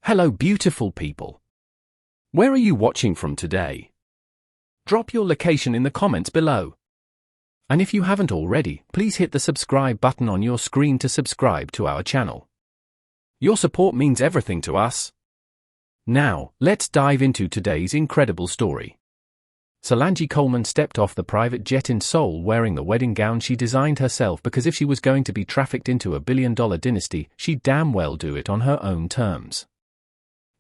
Hello beautiful people. Where are you watching from today? Drop your location in the comments below. And if you haven't already, please hit the subscribe button on your screen to subscribe to our channel. Your support means everything to us. Now, let's dive into today's incredible story. Solange Coleman stepped off the private jet in Seoul wearing the wedding gown she designed herself because if she was going to be trafficked into a billion-dollar dynasty, she'd damn well do it on her own terms.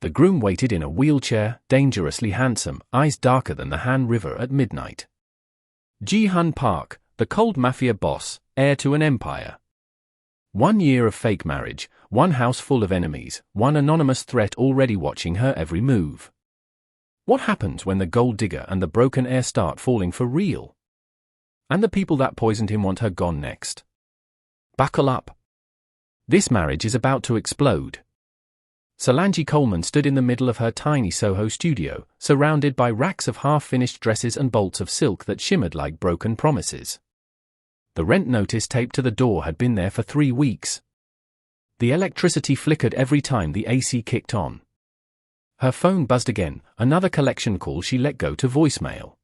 The groom waited in a wheelchair, dangerously handsome, eyes darker than the Han River at midnight. Ji-hun Park, the cold mafia boss, heir to an empire. 1 year of fake marriage, one house full of enemies, one anonymous threat already watching her every move. What happens when the gold digger and the broken heir start falling for real? And the people that poisoned him want her gone next. Buckle up. This marriage is about to explode. Solange Coleman stood in the middle of her tiny Soho studio, surrounded by racks of half-finished dresses and bolts of silk that shimmered like broken promises. The rent notice taped to the door had been there for 3 weeks. The electricity flickered every time the AC kicked on. Her phone buzzed again, another collection call she let go to voicemail.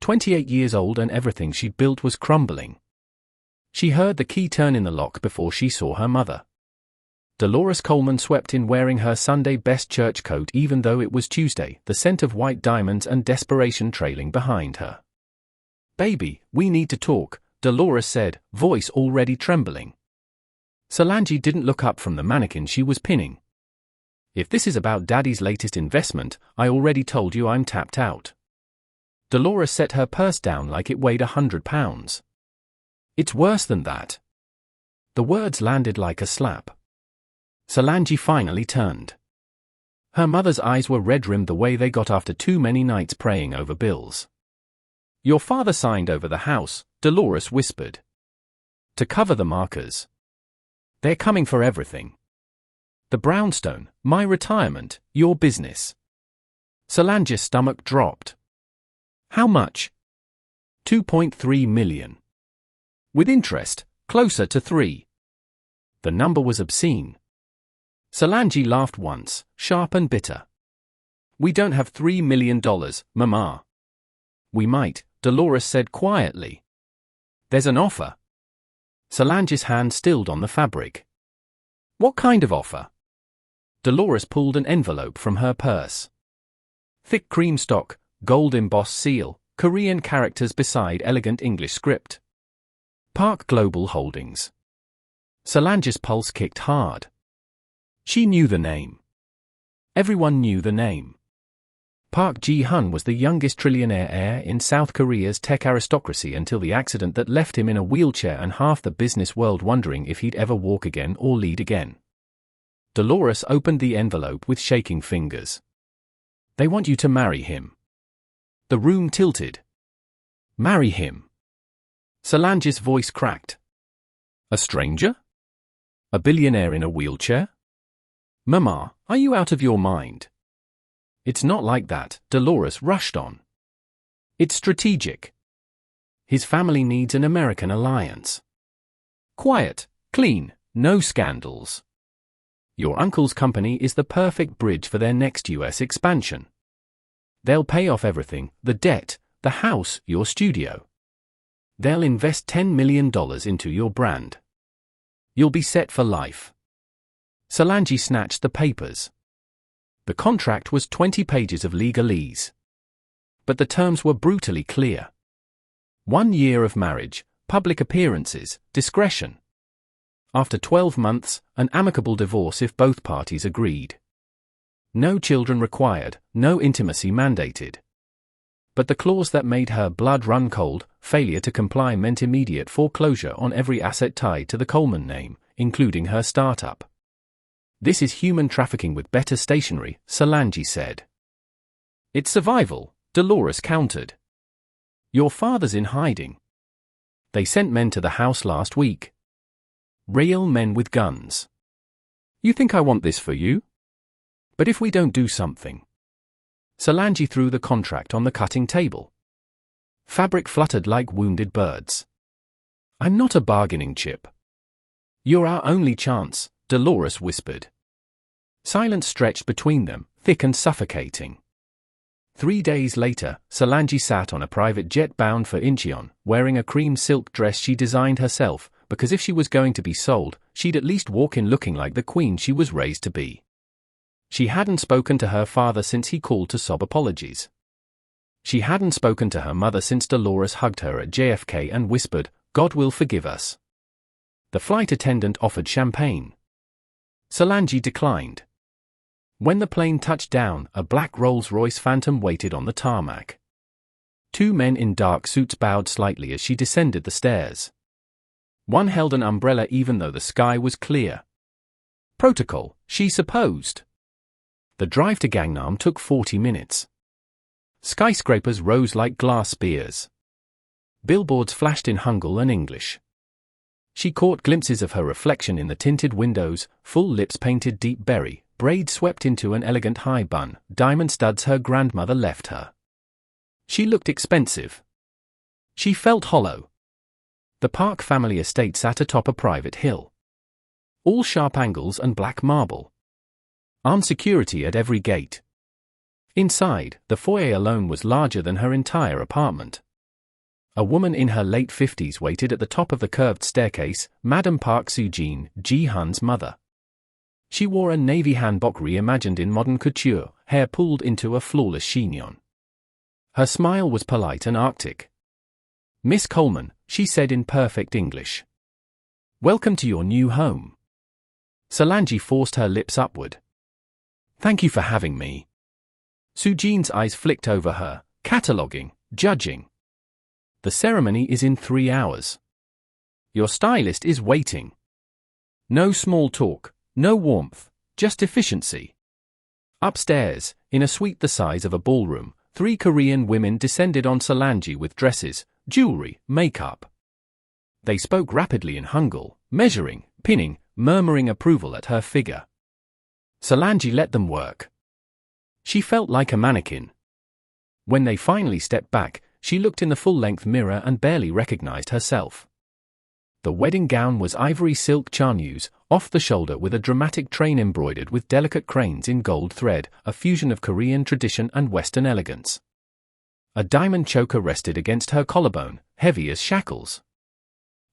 28 years old and everything she'd built was crumbling. She heard the key turn in the lock before she saw her mother. Dolores Coleman swept in wearing her Sunday best church coat even though it was Tuesday, the scent of white diamonds and desperation trailing behind her. "Baby, we need to talk," Dolores said, voice already trembling. Solange didn't look up from the mannequin she was pinning. "If this is about Daddy's latest investment, I already told you I'm tapped out." Dolores set her purse down like it weighed 100 pounds. "It's worse than that." The words landed like a slap. Solange finally turned. Her mother's eyes were red-rimmed the way they got after too many nights praying over bills. "Your father signed over the house," Dolores whispered. "To cover the markers. They're coming for everything. The brownstone, my retirement, your business." Solange's stomach dropped. "How much?" 2.3 million. With interest, closer to 3. The number was obscene. Solange laughed once, sharp and bitter. "We don't have $3 million, Mama." "We might," Dolores said quietly. "There's an offer." Solange's hand stilled on the fabric. "What kind of offer?" Dolores pulled an envelope from her purse. Thick cream stock, gold embossed seal, Korean characters beside elegant English script. Park Global Holdings. Solange's pulse kicked hard. She knew the name. Everyone knew the name. Park Ji-hun was the youngest trillionaire heir in South Korea's tech aristocracy until the accident that left him in a wheelchair and half the business world wondering if he'd ever walk again or lead again. Dolores opened the envelope with shaking fingers. "They want you to marry him." The room tilted. "Marry him?" Solange's voice cracked. "A stranger? A billionaire in a wheelchair? Mama, are you out of your mind?" "It's not like that," Dolores rushed on. "It's strategic. His family needs an American alliance. Quiet, clean, no scandals. Your uncle's company is the perfect bridge for their next US expansion. They'll pay off everything, the debt, the house, your studio. They'll invest $10 million into your brand. You'll be set for life." Solange snatched the papers. The contract was 20 pages of legalese. But the terms were brutally clear. 1 year of marriage, public appearances, discretion. After 12 months, an amicable divorce if both parties agreed. No children required, no intimacy mandated. But the clause that made her blood run cold, failure to comply meant immediate foreclosure on every asset tied to the Coleman name, including her startup. "This is human trafficking with better stationery," Solange said. "It's survival," Dolores countered. "Your father's in hiding. They sent men to the house last week. Real men with guns. You think I want this for you? But if we don't do something." Solange threw the contract on the cutting table. Fabric fluttered like wounded birds. "I'm not a bargaining chip." "You're our only chance," Dolores whispered. Silence stretched between them, thick and suffocating. 3 days later, Solange sat on a private jet bound for Incheon, wearing a cream silk dress she designed herself, because if she was going to be sold, she'd at least walk in looking like the queen she was raised to be. She hadn't spoken to her father since he called to sob apologies. She hadn't spoken to her mother since Dolores hugged her at JFK and whispered, "God will forgive us." The flight attendant offered champagne. Solange declined. When the plane touched down, a black Rolls-Royce Phantom waited on the tarmac. 2 men in dark suits bowed slightly as she descended the stairs. One held an umbrella even though the sky was clear. Protocol, she supposed. The drive to Gangnam took 40 minutes. Skyscrapers rose like glass spears. Billboards flashed in Hangul and English. She caught glimpses of her reflection in the tinted windows, full lips painted deep berry, braids swept into an elegant high bun, diamond studs her grandmother left her. She looked expensive. She felt hollow. The Park family estate sat atop a private hill. All sharp angles and black marble. Armed security at every gate. Inside, the foyer alone was larger than her entire apartment. A woman in her late 50s waited at the top of the curved staircase, Madame Park Soo-jin, Ji-hun's mother. She wore a navy hanbok reimagined in modern couture, hair pulled into a flawless chignon. Her smile was polite and arctic. "Miss Coleman," she said in perfect English. "Welcome to your new home." Solange forced her lips upward. "Thank you for having me." Soo-jin's eyes flicked over her, cataloguing, judging. "The ceremony is in 3 hours. Your stylist is waiting." No small talk. No warmth, just efficiency. Upstairs, in a suite the size of a ballroom, 3 Korean women descended on Solange with dresses, jewelry, makeup. They spoke rapidly in Hangul, measuring, pinning, murmuring approval at her figure. Solange let them work. She felt like a mannequin. When they finally stepped back, she looked in the full-length mirror and barely recognized herself. The wedding gown was ivory silk charmeuse, off the shoulder with a dramatic train embroidered with delicate cranes in gold thread, a fusion of Korean tradition and Western elegance. A diamond choker rested against her collarbone, heavy as shackles.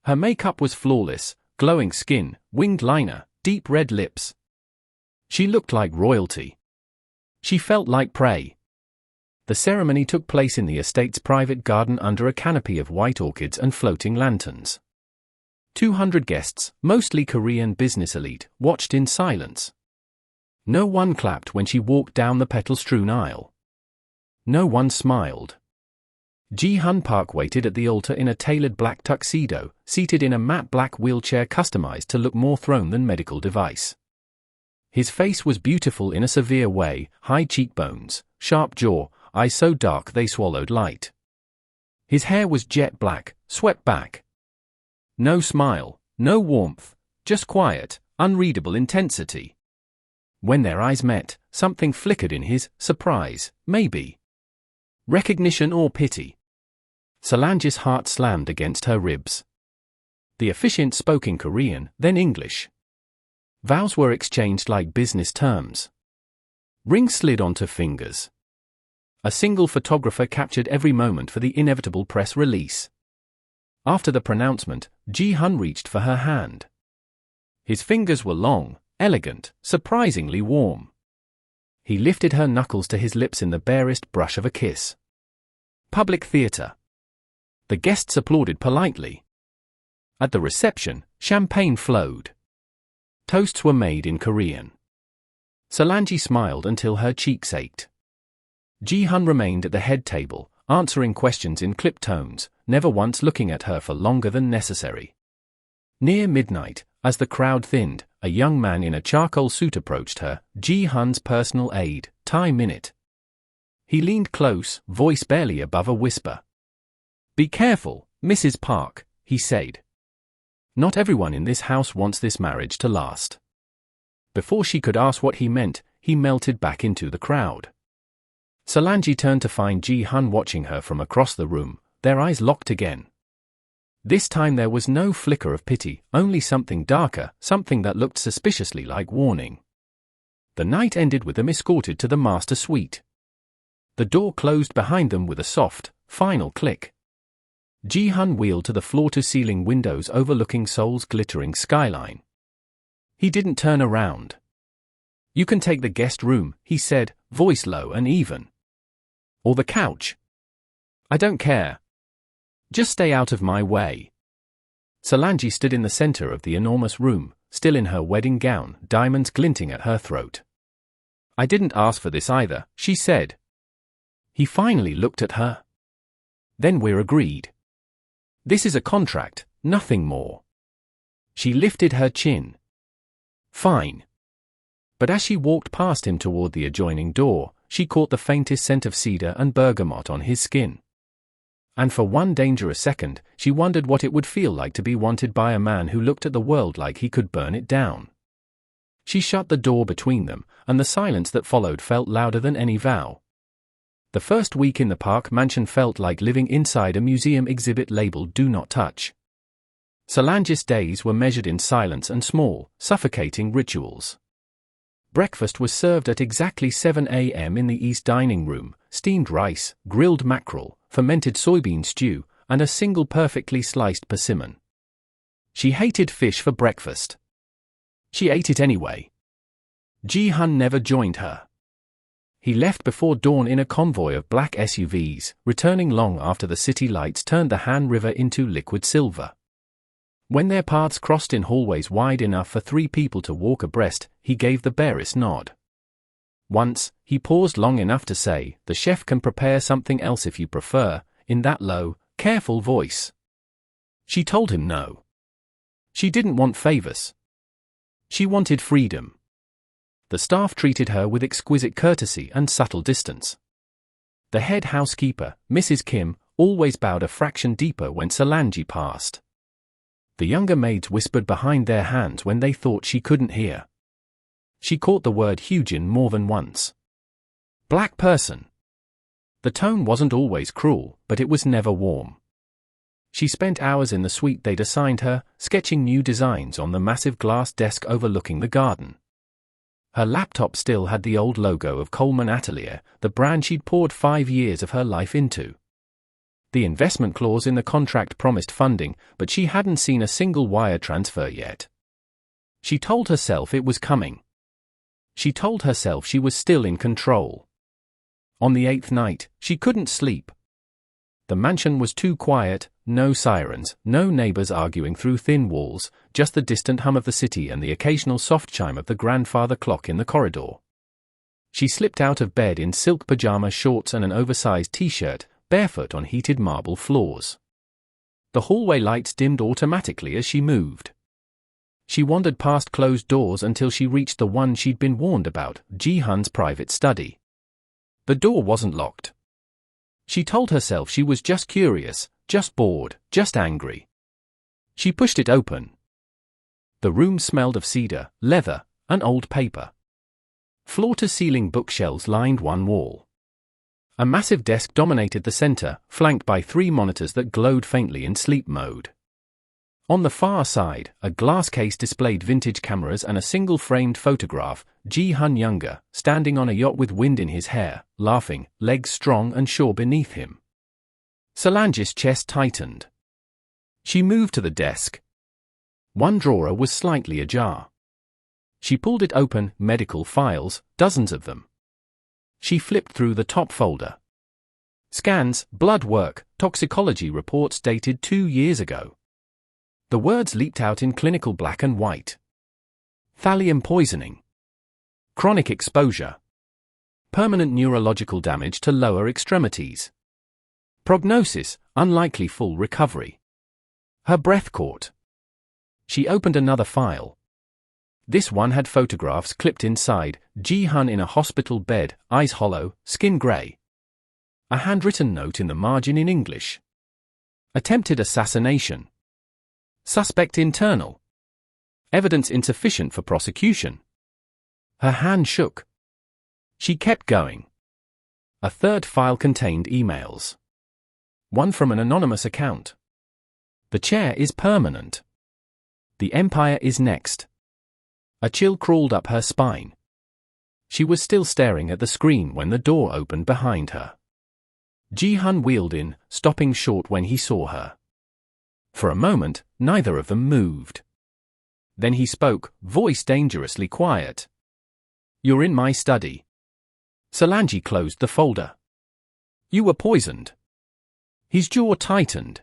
Her makeup was flawless, glowing skin, winged liner, deep red lips. She looked like royalty. She felt like prey. The ceremony took place in the estate's private garden under a canopy of white orchids and floating lanterns. 200 guests, mostly Korean business elite, watched in silence. No one clapped when she walked down the petal-strewn aisle. No one smiled. Ji-hun Park waited at the altar in a tailored black tuxedo, seated in a matte black wheelchair customized to look more throne than medical device. His face was beautiful in a severe way, high cheekbones, sharp jaw, eyes so dark they swallowed light. His hair was jet black, swept back. No smile, no warmth, just quiet, unreadable intensity. When their eyes met, something flickered in his, surprise, maybe. Recognition or pity. Solange's heart slammed against her ribs. The officiant spoke in Korean, then English. Vows were exchanged like business terms. Rings slid onto fingers. A single photographer captured every moment for the inevitable press release. After the pronouncement, Ji-hun reached for her hand. His fingers were long, elegant, surprisingly warm. He lifted her knuckles to his lips in the barest brush of a kiss. Public theater. The guests applauded politely. At the reception, champagne flowed. Toasts were made in Korean. Solange smiled until her cheeks ached. Ji-hun remained at the head table, answering questions in clipped tones, never once looking at her for longer than necessary. Near midnight, as the crowd thinned, a young man in a charcoal suit approached her, Ji-hun's personal aide, Thai Minute. He leaned close, voice barely above a whisper. "Be careful, Mrs. Park," he said. "Not everyone in this house wants this marriage to last." Before she could ask what he meant, he melted back into the crowd. Solange turned to find Ji-hun watching her from across the room, their eyes locked again. This time there was no flicker of pity, only something darker, something that looked suspiciously like warning. The night ended with them escorted to the master suite. The door closed behind them with a soft, final click. Ji-hun wheeled to the floor-to-ceiling windows overlooking Seoul's glittering skyline. He didn't turn around. "You can take the guest room," he said, voice low and even. "Or the couch. I don't care. Just stay out of my way." Solange stood in the center of the enormous room, still in her wedding gown, diamonds glinting at her throat. "I didn't ask for this either," she said. He finally looked at her. "Then we're agreed. This is a contract, nothing more." She lifted her chin. "Fine." But as she walked past him toward the adjoining door, she caught the faintest scent of cedar and bergamot on his skin. And for one dangerous second, she wondered what it would feel like to be wanted by a man who looked at the world like he could burn it down. She shut the door between them, and the silence that followed felt louder than any vow. The first week in the Park mansion felt like living inside a museum exhibit labeled "Do Not Touch." Solange's days were measured in silence and small, suffocating rituals. Breakfast was served at exactly 7 a.m. in the east dining room: steamed rice, grilled mackerel, fermented soybean stew, and a single perfectly sliced persimmon. She hated fish for breakfast. She ate it anyway. Ji-hun never joined her. He left before dawn in a convoy of black SUVs, returning long after the city lights turned the Han River into liquid silver. When their paths crossed in hallways wide enough for 3 people to walk abreast, he gave the barest nod. Once, he paused long enough to say, "The chef can prepare something else if you prefer," in that low, careful voice. She told him no. She didn't want favors. She wanted freedom. The staff treated her with exquisite courtesy and subtle distance. The head housekeeper, Mrs. Kim, always bowed a fraction deeper when Solange passed. The younger maids whispered behind their hands when they thought she couldn't hear. She caught the word Hyujin more than once. Black person. The tone wasn't always cruel, but it was never warm. She spent hours in the suite they'd assigned her, sketching new designs on the massive glass desk overlooking the garden. Her laptop still had the old logo of Coleman Atelier, the brand she'd poured 5 years of her life into. The investment clause in the contract promised funding, but she hadn't seen a single wire transfer yet. She told herself it was coming. She told herself she was still in control. On the 8th night, she couldn't sleep. The mansion was too quiet, no sirens, no neighbors arguing through thin walls, just the distant hum of the city and the occasional soft chime of the grandfather clock in the corridor. She slipped out of bed in silk pajama shorts and an oversized t-shirt, barefoot on heated marble floors. The hallway lights dimmed automatically as she moved. She wandered past closed doors until she reached the one she'd been warned about, Ji-hun's private study. The door wasn't locked. She told herself she was just curious, just bored, just angry. She pushed it open. The room smelled of cedar, leather, and old paper. Floor-to-ceiling bookshelves lined one wall. A massive desk dominated the center, flanked by 3 monitors that glowed faintly in sleep mode. On the far side, a glass case displayed vintage cameras and a single-framed photograph, Ji-hun younger, standing on a yacht with wind in his hair, laughing, legs strong and sure beneath him. Solange's chest tightened. She moved to the desk. One drawer was slightly ajar. She pulled it open, medical files, dozens of them. She flipped through the top folder. Scans, blood work, toxicology reports dated 2 years ago. The words leaped out in clinical black and white. Thallium poisoning. Chronic exposure. Permanent neurological damage to lower extremities. Prognosis, unlikely full recovery. Her breath caught. She opened another file. This one had photographs clipped inside, Ji-hun in a hospital bed, eyes hollow, skin grey. A handwritten note in the margin in English. Attempted assassination. Suspect internal. Evidence insufficient for prosecution. Her hand shook. She kept going. A third file contained emails. One from an anonymous account. The chair is permanent. The empire is next. A chill crawled up her spine. She was still staring at the screen when the door opened behind her. Ji-hun wheeled in, stopping short when he saw her. For a moment, neither of them moved. Then he spoke, voice dangerously quiet. "You're in my study." Solange closed the folder. "You were poisoned." His jaw tightened.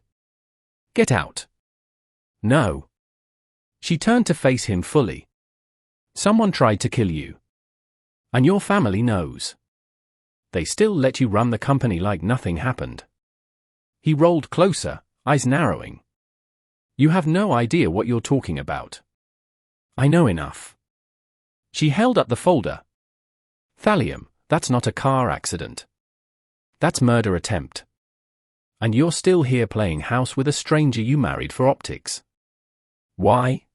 "Get out." "No." She turned to face him fully. "Someone tried to kill you. And your family knows. They still let you run the company like nothing happened." He rolled closer, eyes narrowing. "You have no idea what you're talking about." "I know enough." She held up the folder. "Thallium, that's not a car accident. That's murder attempt. And you're still here playing house with a stranger you married for optics. Why?"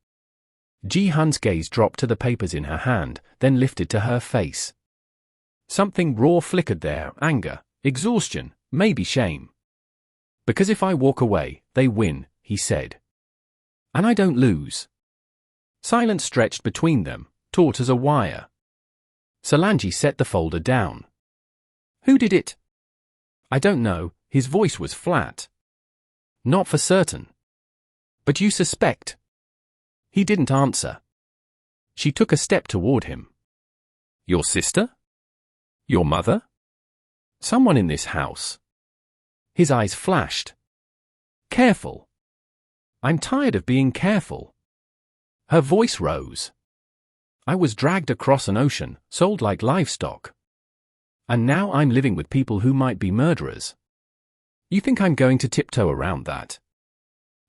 Ji-hun's gaze dropped to the papers in her hand, then lifted to her face. Something raw flickered there, anger, exhaustion, maybe shame. "Because if I walk away, they win," he said. "And I don't lose." Silence stretched between them, taut as a wire. Solange set the folder down. "Who did it?" "I don't know," his voice was flat. "Not for certain." "But you suspect?" He didn't answer. She took a step toward him. "Your sister? Your mother? Someone in this house?" His eyes flashed. "Careful." "I'm tired of being careful." Her voice rose. "I was dragged across an ocean, sold like livestock. And now I'm living with people who might be murderers. You think I'm going to tiptoe around that?"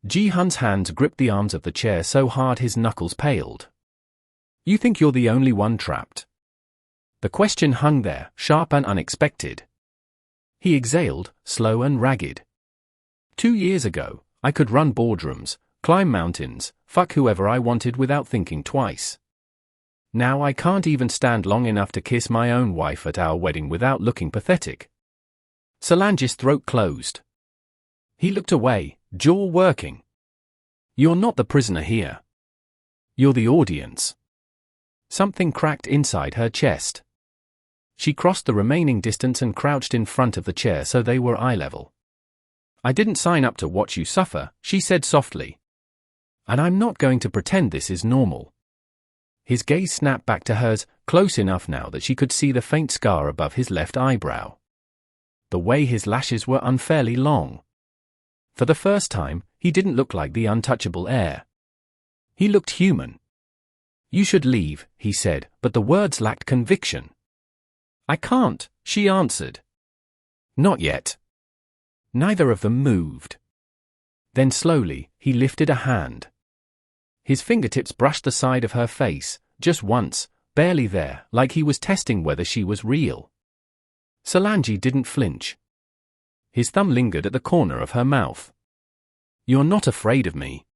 Ji-hun's hands gripped the arms of the chair so hard his knuckles paled. "You think you're the only one trapped?" The question hung there, sharp and unexpected. He exhaled, slow and ragged. 2 years ago, I could run boardrooms, climb mountains, fuck whoever I wanted without thinking twice. Now I can't even stand long enough to kiss my own wife at our wedding without looking pathetic." Solange's throat closed. He looked away, jaw working. "You're not the prisoner here. You're the audience." Something cracked inside her chest. She crossed the remaining distance and crouched in front of the chair so they were eye level. "I didn't sign up to watch you suffer," she said softly. "And I'm not going to pretend this is normal." His gaze snapped back to hers, close enough now that she could see the faint scar above his left eyebrow. The way his lashes were unfairly long. For the first time, he didn't look like the untouchable heir. He looked human. "You should leave," he said, but the words lacked conviction. "I can't," she answered. "Not yet." Neither of them moved. Then slowly, he lifted a hand. His fingertips brushed the side of her face, just once, barely there, like he was testing whether she was real. Solange didn't flinch. His thumb lingered at the corner of her mouth. "You're not afraid of me."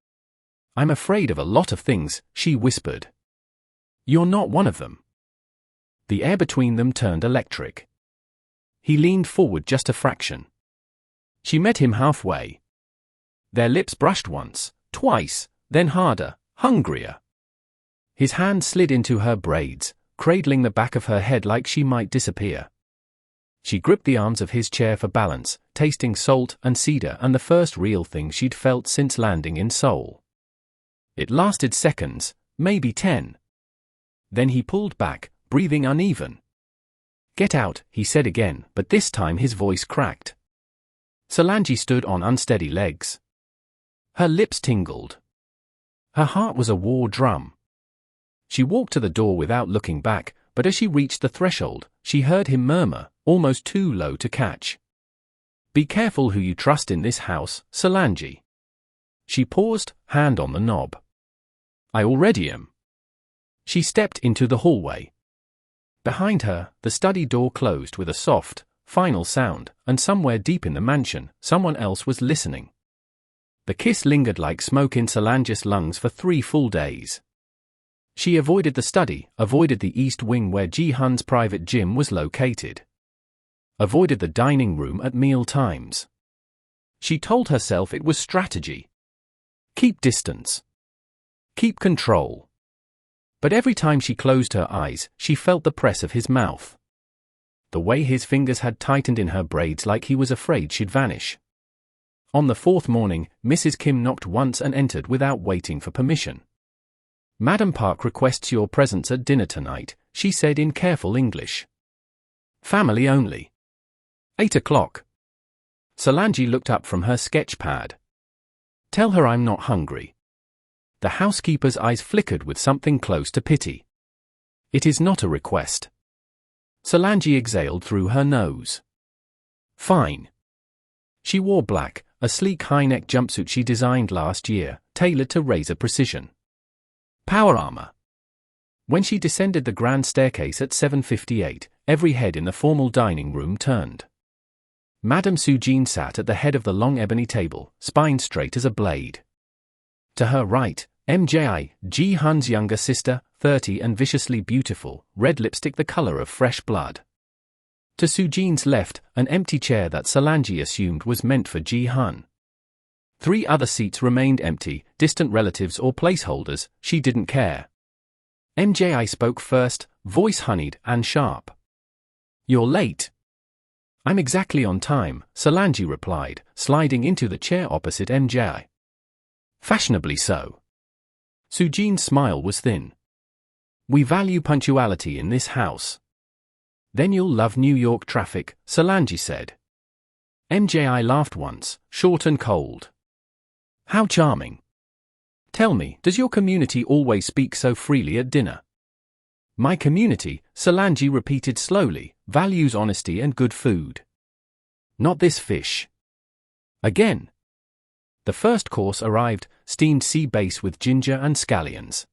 "I'm afraid of a lot of things," she whispered. "You're not one of them." The air between them turned electric. He leaned forward just a fraction. She met him halfway. Their lips brushed once, twice, then harder, hungrier. His hand slid into her braids, cradling the back of her head like she might disappear. She gripped the arms of his chair for balance, tasting salt and cedar and the first real thing she'd felt since landing in Seoul. It lasted seconds, maybe 10. Then he pulled back, breathing uneven. "Get out," he said again, but this time his voice cracked. Solange stood on unsteady legs. Her lips tingled. Her heart was a war drum. She walked to the door without looking back, but as she reached the threshold, she heard him murmur, almost too low to catch. "Be careful who you trust in this house, Solange." She paused, hand on the knob. "I already am." She stepped into the hallway. Behind her, the study door closed with a soft, final sound, and somewhere deep in the mansion, someone else was listening. The kiss lingered like smoke in Solange's lungs for 3 full days. She avoided the study, avoided the east wing where Ji-hun's private gym was located. Avoided the dining room at meal times. She told herself it was strategy. Keep distance. Keep control. But every time she closed her eyes, she felt the press of his mouth. The way his fingers had tightened in her braids like he was afraid she'd vanish. On the fourth morning, Mrs. Kim knocked once and entered without waiting for permission. "Madam Park requests your presence at dinner tonight," she said in careful English. "Family only." 8 o'clock. Solange looked up from her sketch pad. "Tell her I'm not hungry." The housekeeper's eyes flickered with something close to pity. "It is not a request." Solange exhaled through her nose. "Fine." She wore black, a sleek high-neck jumpsuit she designed last year, tailored to razor precision. Power armor. When she descended the grand staircase at 7:58, every head in the formal dining room turned. Madame Sujin sat at the head of the long ebony table, spine straight as a blade. To her right, MJI, Ji Hun's younger sister, 30 and viciously beautiful, red lipstick the color of fresh blood. To Sujin's left, an empty chair that Solange assumed was meant for Ji Hun. 3 other seats remained empty, distant relatives or placeholders, she didn't care. MJI spoke first, voice honeyed and sharp. "You're late." "I'm exactly on time," Solange replied, sliding into the chair opposite MJI. "Fashionably so." Sujin's smile was thin. "We value punctuality in this house." "Then you'll love New York traffic," Solange said. MJI laughed once, short and cold. "How charming. Tell me, does your community always speak so freely at dinner?" "My community," Solange repeated slowly, "values honesty and good food. Not this fish." Again. The first course arrived, steamed sea bass with ginger and scallions.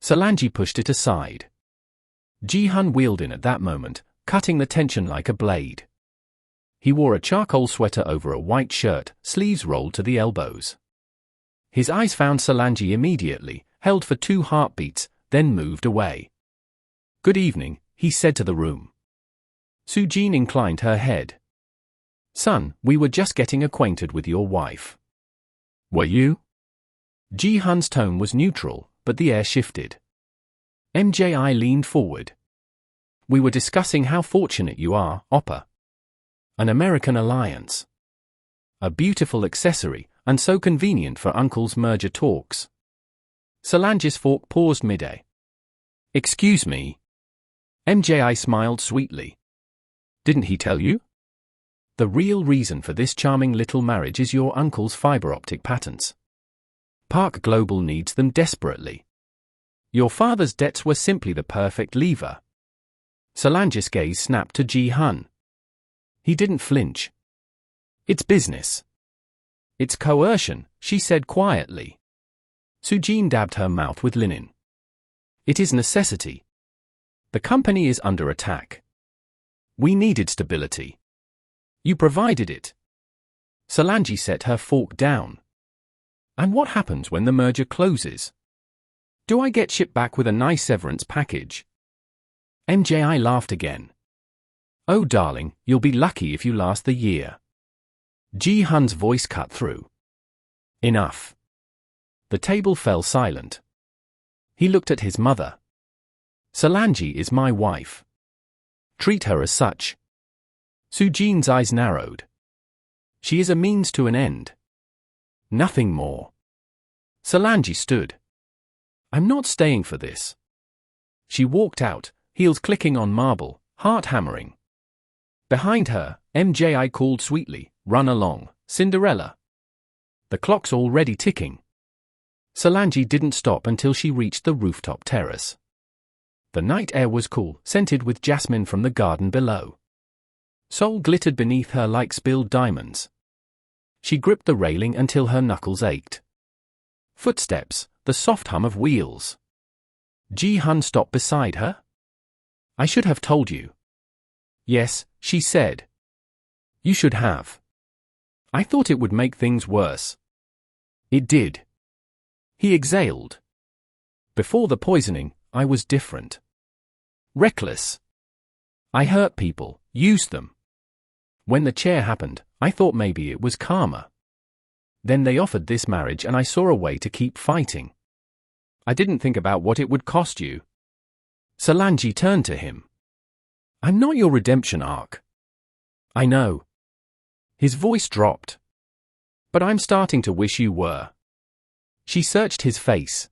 Solange pushed it aside. Ji Hun wheeled in at that moment, cutting the tension like a blade. He wore a charcoal sweater over a white shirt, sleeves rolled to the elbows. His eyes found Solange immediately, held for 2 heartbeats, then moved away. "Good evening," he said to the room. Sujin inclined her head. "Son, we were just getting acquainted with your wife." "Were you?" Ji Hun's tone was neutral, but the air shifted. MJI leaned forward. "We were discussing how fortunate you are, Oppa. An American alliance. A beautiful accessory, and so convenient for Uncle's merger talks." Solange's fork paused mid-air. "Excuse me." MJI smiled sweetly. "Didn't he tell you? The real reason for this charming little marriage is your uncle's fiber optic patents. Park Global needs them desperately. Your father's debts were simply the perfect lever." Solange's gaze snapped to Ji Hun. He didn't flinch. "It's business." "It's coercion," she said quietly. Sujin dabbed her mouth with linen. "It is necessity. The company is under attack. We needed stability. You provided it." Solange set her fork down. "And what happens when the merger closes? Do I get shipped back with a nice severance package?" MJI laughed again. "Oh darling, you'll be lucky if you last the year." Ji Hun's voice cut through. "Enough." The table fell silent. He looked at his mother. "Solange is my wife. Treat her as such." Sujin's eyes narrowed. "She is a means to an end. Nothing more." Solange stood. "I'm not staying for this." She walked out, heels clicking on marble, heart hammering. Behind her, MJI called sweetly, "Run along, Cinderella. The clock's already ticking." Solange didn't stop until she reached the rooftop terrace. The night air was cool, scented with jasmine from the garden below. Sol glittered beneath her like spilled diamonds. She gripped the railing until her knuckles ached. Footsteps, the soft hum of wheels. Ji Hun stopped beside her. "I should have told you." "Yes," she said. "You should have. I thought it would make things worse." "It did." He exhaled. "Before the poisoning, I was different. Reckless. I hurt people, used them. When the chair happened, I thought maybe it was karma. Then they offered this marriage and I saw a way to keep fighting. I didn't think about what it would cost you. Solange turned to him. I'm not your redemption arc. I know. His voice dropped. But I'm starting to wish you were. She searched his face.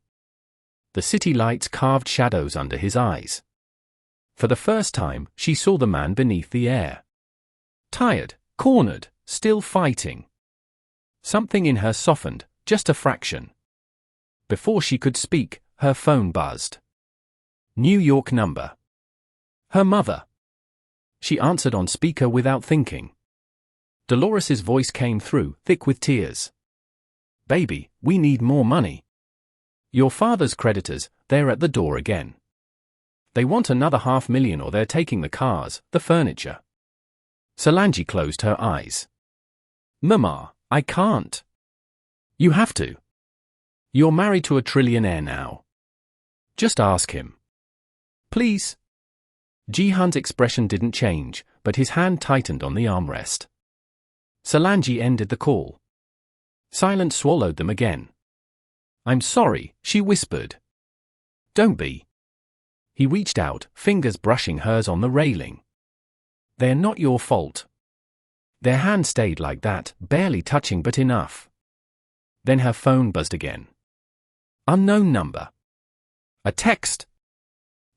The city lights carved shadows under his eyes. For the first time, she saw the man beneath the air. Tired, cornered, still fighting. Something in her softened, just a fraction. Before she could speak, her phone buzzed. New York number. Her mother. She answered on speaker without thinking. Dolores's voice came through, thick with tears. Baby, we need more money. Your father's creditors, they're at the door again. They want another $500,000 or they're taking the cars, the furniture. Solange closed her eyes. Mama, I can't. You have to. You're married to a trillionaire now. Just ask him. Please. Jihan's expression didn't change, but his hand tightened on the armrest. Solange ended the call. Silence swallowed them again. I'm sorry, she whispered. Don't be. He reached out, fingers brushing hers on the railing. They're not your fault. Their hand stayed like that, barely touching but enough. Then her phone buzzed again. Unknown number. A text.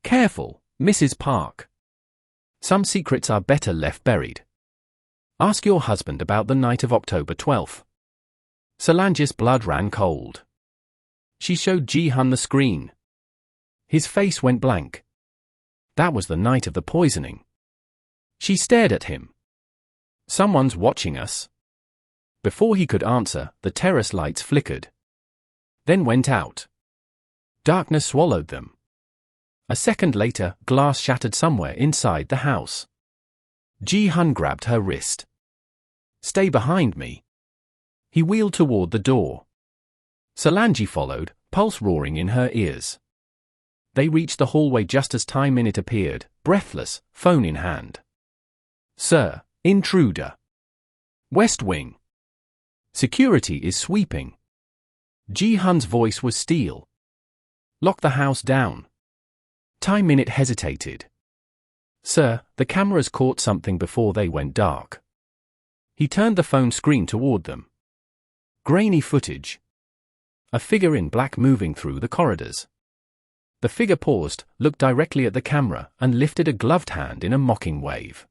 Careful, Mrs. Park. Some secrets are better left buried. Ask your husband about the night of October 12th. Solange's blood ran cold. She showed Jihan the screen. His face went blank. That was the night of the poisoning. She stared at him. Someone's watching us. Before he could answer, the terrace lights flickered. Then went out. Darkness swallowed them. A second later, glass shattered somewhere inside the house. Jihan grabbed her wrist. Stay behind me. He wheeled toward the door. Solange followed, pulse roaring in her ears. They reached the hallway just as Time Minute appeared, breathless, phone in hand. Sir, intruder. West Wing. Security is sweeping. Jihan's voice was steel. Lock the house down. Time Minute hesitated. Sir, the cameras caught something before they went dark. He turned the phone screen toward them. Grainy footage. A figure in black moving through the corridors. The figure paused, looked directly at the camera, and lifted a gloved hand in a mocking wave.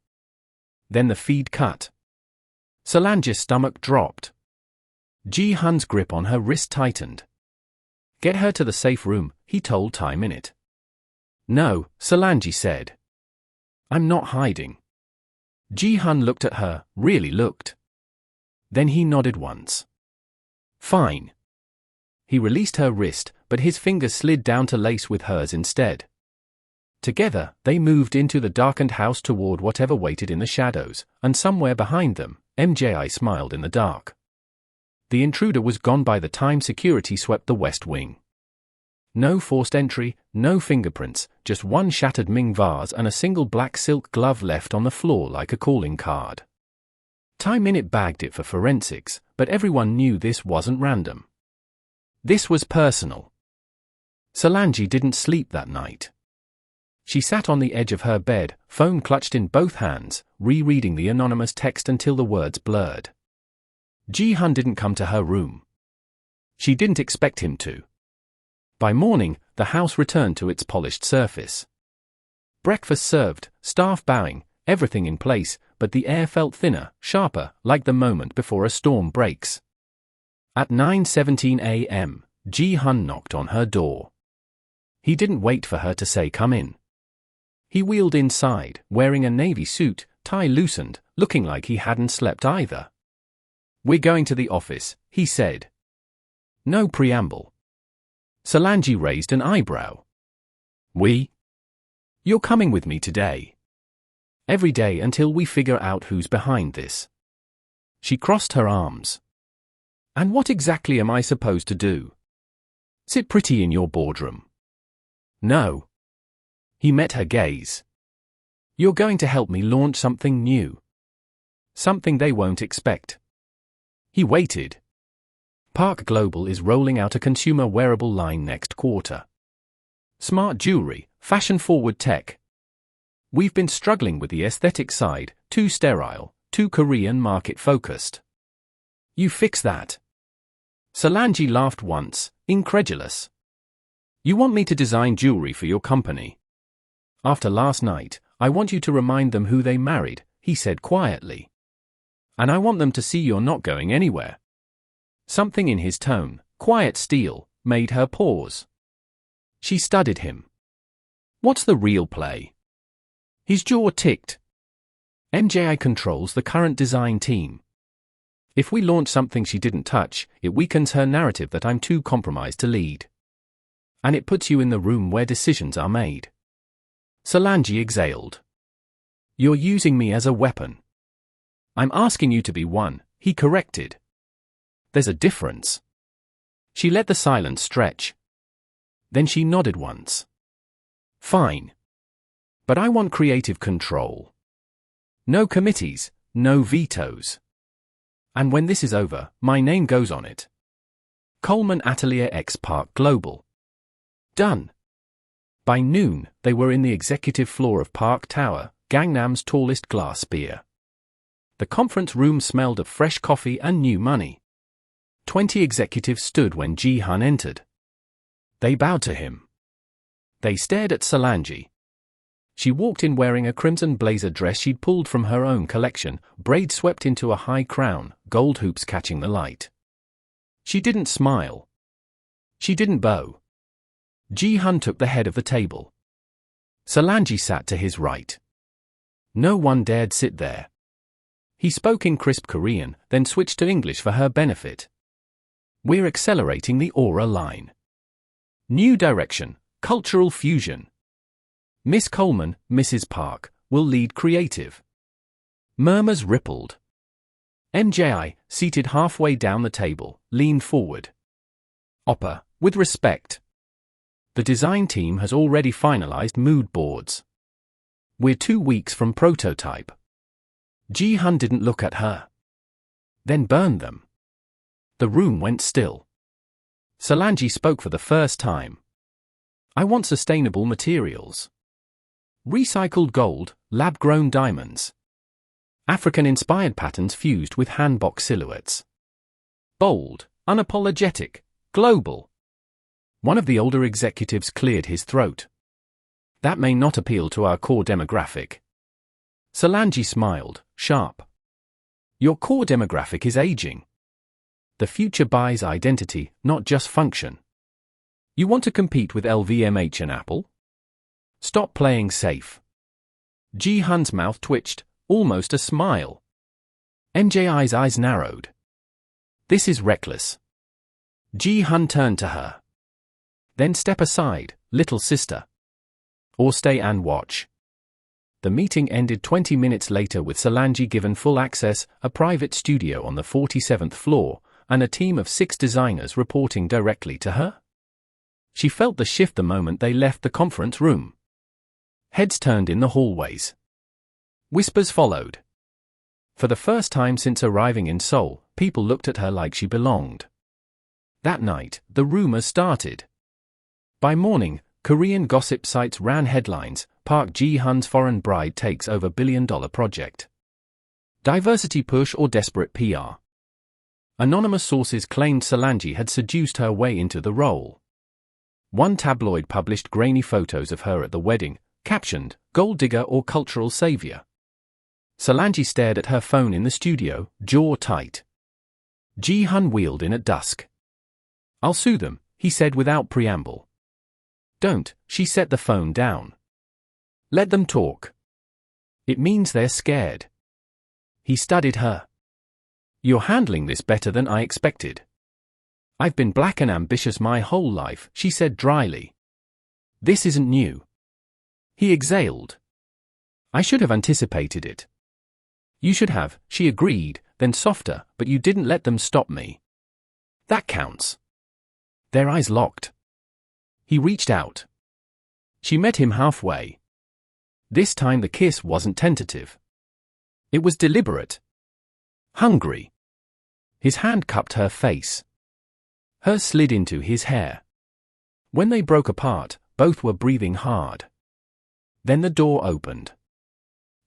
Then the feed cut. Solange's stomach dropped. Jihan's grip on her wrist tightened. Get her to the safe room, he told Time Minute. No, Solange said. I'm not hiding. Jihan looked at her, really looked. Then he nodded once. Fine. He released her wrist, but his fingers slid down to lace with hers instead. Together, they moved into the darkened house toward whatever waited in the shadows, and somewhere behind them, MJI smiled in the dark. The intruder was gone by the time security swept the West Wing. No forced entry, no fingerprints, just one shattered Ming vase and a single black silk glove left on the floor like a calling card. Time Minute bagged it for forensics, but everyone knew this wasn't random. This was personal. Solange didn't sleep that night. She sat on the edge of her bed, phone clutched in both hands, rereading the anonymous text until the words blurred. Jihan didn't come to her room. She didn't expect him to. By morning, the house returned to its polished surface. Breakfast served, staff bowing, everything in place, but the air felt thinner, sharper, like the moment before a storm breaks. At 9:17 a.m., Jihan knocked on her door. He didn't wait for her to say come in. He wheeled inside, wearing a navy suit, tie loosened, looking like he hadn't slept either. We're going to the office, he said. No preamble. Solange raised an eyebrow. We? You're coming with me today. Every day until we figure out who's behind this. She crossed her arms. And what exactly am I supposed to do? Sit pretty in your boardroom. No. He met her gaze. You're going to help me launch something new. Something they won't expect. He waited. Park Global is rolling out a consumer wearable line next quarter. Smart jewelry, fashion-forward tech. We've been struggling with the aesthetic side, too sterile, too Korean market-focused. You fix that. Solange laughed once, incredulous. You want me to design jewelry for your company? After last night, I want you to remind them who they married, he said quietly. And I want them to see you're not going anywhere. Something in his tone, quiet steel, made her pause. She studied him. What's the real play? His jaw ticked. MJI controls the current design team. If we launch something she didn't touch, it weakens her narrative that I'm too compromised to lead. And it puts you in the room where decisions are made. Solange exhaled. You're using me as a weapon. I'm asking you to be one, he corrected. There's a difference. She let the silence stretch. Then she nodded once. Fine. But I want creative control. No committees, no vetoes. And when this is over, my name goes on it. Coleman Atelier X Park Global. Done. By noon, they were in the executive floor of Park Tower, Gangnam's tallest glass sphere. The conference room smelled of fresh coffee and new money. 20 executives stood when Ji-hun entered. They bowed to him. They stared at Solange. She walked in wearing a crimson blazer dress she'd pulled from her own collection, braids swept into a high crown, gold hoops catching the light. She didn't smile. She didn't bow. Ji-hun took the head of the table. Solange sat to his right. No one dared sit there. He spoke in crisp Korean, then switched to English for her benefit. We're accelerating the Aura line. New direction, cultural fusion. Miss Coleman, Mrs. Park, will lead creative. Murmurs rippled. MJI, seated halfway down the table, leaned forward. Oppa, with respect. The design team has already finalized mood boards. We're 2 weeks from prototype. Ji-hun didn't look at her. Then burned them. The room went still. Solange spoke for the first time. I want sustainable materials. Recycled gold, lab-grown diamonds. African-inspired patterns fused with hanbok silhouettes. Bold, unapologetic, global. One of the older executives cleared his throat. That may not appeal to our core demographic. Solange smiled, sharp. Your core demographic is aging. The future buys identity, not just function. You want to compete with LVMH and Apple? Stop playing safe. Ji-hun's mouth twitched, almost a smile. MJI's eyes narrowed. This is reckless. Ji-hun turned to her. Then step aside, little sister. Or stay and watch. The meeting ended 20 minutes later with Solange given full access, a private studio on the 47th floor, and a team of 6 designers reporting directly to her. She felt the shift the moment they left the conference room. Heads turned in the hallways. Whispers followed. For the first time since arriving in Seoul, people looked at her like she belonged. That night, the rumors started. By morning, Korean gossip sites ran headlines, Park Ji-hun's foreign bride takes over billion-dollar project. Diversity push or desperate PR. Anonymous sources claimed Solange had seduced her way into the role. One tabloid published grainy photos of her at the wedding, captioned, gold digger or cultural savior. Solange stared at her phone in the studio, jaw tight. Ji-hun wheeled in at dusk. I'll sue them, he said without preamble. Don't, she set the phone down. Let them talk. It means they're scared. He studied her. You're handling this better than I expected. I've been black and ambitious my whole life, she said dryly. This isn't new. He exhaled. I should have anticipated it. You should have, she agreed, then softer, but you didn't let them stop me. That counts. Their eyes locked. He reached out. She met him halfway. This time the kiss wasn't tentative. It was deliberate. Hungry. His hand cupped her face. Hers slid into his hair. When they broke apart, both were breathing hard. Then the door opened.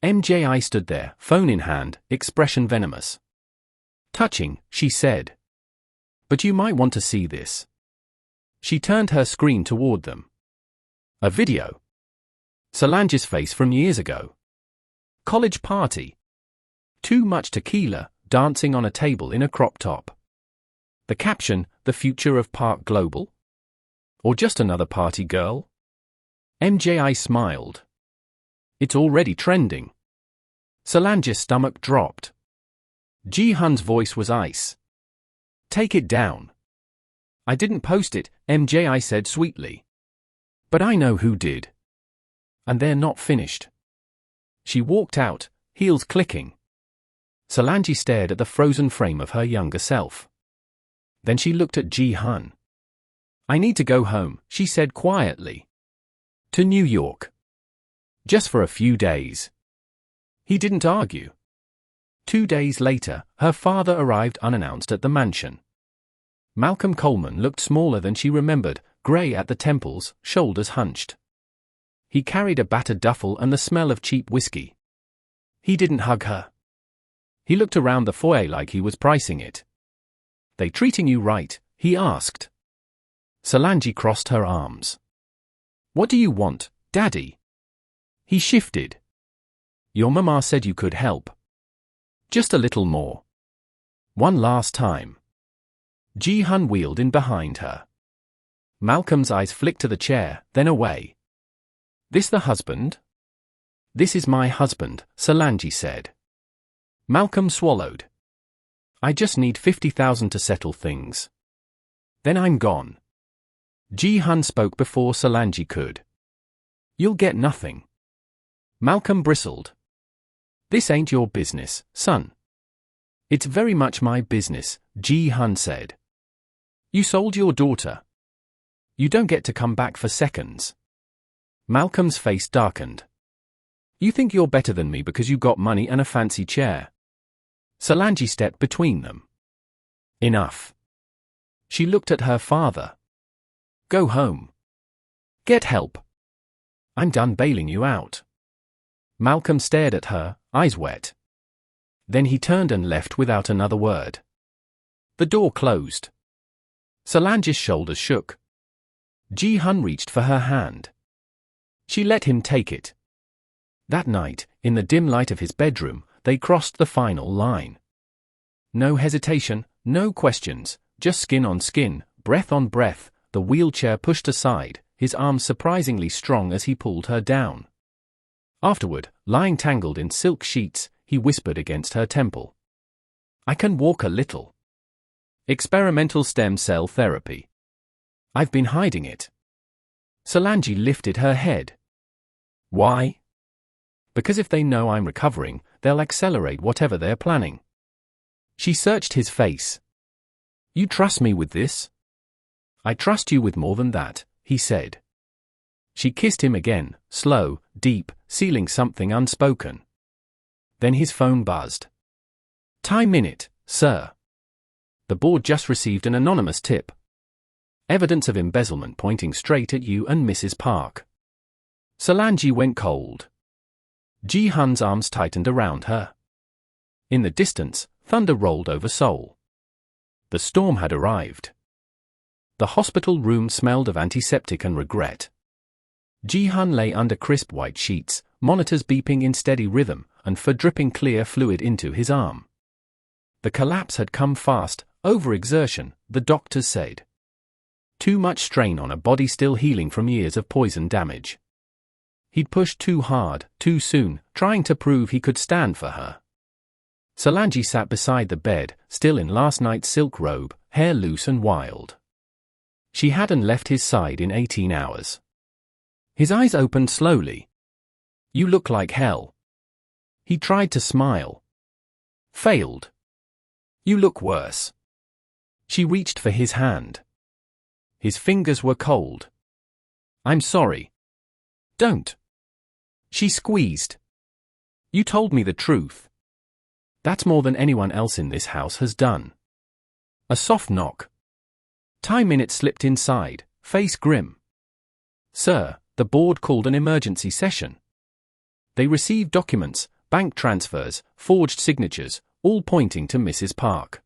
MJI stood there, phone in hand, expression venomous. "Touching," she said. "But you might want to see this." She turned her screen toward them. A video. Solange's face from years ago. College party. Too much tequila, dancing on a table in a crop top. The caption, "The future of Park Global?" Or just another party girl? MJI smiled. "It's already trending." Solange's stomach dropped. Ji-hun's voice was ice. "Take it down." "I didn't post it," MJI said sweetly. "But I know who did. And they're not finished." She walked out, heels clicking. Solange stared at the frozen frame of her younger self. Then she looked at Ji-hun. "I need to go home," she said quietly. "To New York. Just for a few days." He didn't argue. 2 days later, her father arrived unannounced at the mansion. Malcolm Coleman looked smaller than she remembered, grey at the temples, shoulders hunched. He carried a battered duffel and the smell of cheap whiskey. He didn't hug her. He looked around the foyer like he was pricing it. "They treating you right?" he asked. Solange crossed her arms. "What do you want, Daddy?" He shifted. "Your mama said you could help. Just a little more. One last time." Ji-hun wheeled in behind her. Malcolm's eyes flicked to the chair, then away. "This the husband?" "This is my husband," Solange said. Malcolm swallowed. "I just need 50,000 to settle things. Then I'm gone." Ji-hun spoke before Solange could. "You'll get nothing." Malcolm bristled. "This ain't your business, son." "It's very much my business," Ji-hun said. "You sold your daughter. You don't get to come back for seconds." Malcolm's face darkened. "You think you're better than me because you got money and a fancy chair." Solange stepped between them. "Enough." She looked at her father. "Go home. Get help. I'm done bailing you out." Malcolm stared at her, eyes wet. Then he turned and left without another word. The door closed. Solange's shoulders shook. Ji-hun reached for her hand. She let him take it. That night, in the dim light of his bedroom, they crossed the final line. No hesitation, no questions, just skin on skin, breath on breath, the wheelchair pushed aside, his arms surprisingly strong as he pulled her down. Afterward, lying tangled in silk sheets, he whispered against her temple. "I can walk a little. Experimental stem cell therapy. I've been hiding it." Solange lifted her head. "Why?" "Because if they know I'm recovering, they'll accelerate whatever they're planning." She searched his face. "You trust me with this?" "I trust you with more than that," he said. She kissed him again, slow, deep, sealing something unspoken. Then his phone buzzed. "Time minute, sir. The board just received an anonymous tip. Evidence of embezzlement pointing straight at you and Mrs. Park." Solange went cold. Ji-hun's arms tightened around her. In the distance, thunder rolled over Seoul. The storm had arrived. The hospital room smelled of antiseptic and regret. Ji-hun lay under crisp white sheets, monitors beeping in steady rhythm, and dripping clear fluid into his arm. The collapse had come fast, overexertion, the doctors said. Too much strain on a body still healing from years of poison damage. He'd pushed too hard, too soon, trying to prove he could stand for her. Solange sat beside the bed, still in last night's silk robe, hair loose and wild. She hadn't left his side in 18 hours. His eyes opened slowly. "You look like hell." He tried to smile. Failed. "You look worse." She reached for his hand. His fingers were cold. "I'm sorry." "Don't." She squeezed. "You told me the truth. That's more than anyone else in this house has done." A soft knock. Ty-Minute slipped inside, face grim. "Sir, the board called an emergency session. They received documents, bank transfers, forged signatures, all pointing to Mrs. Park."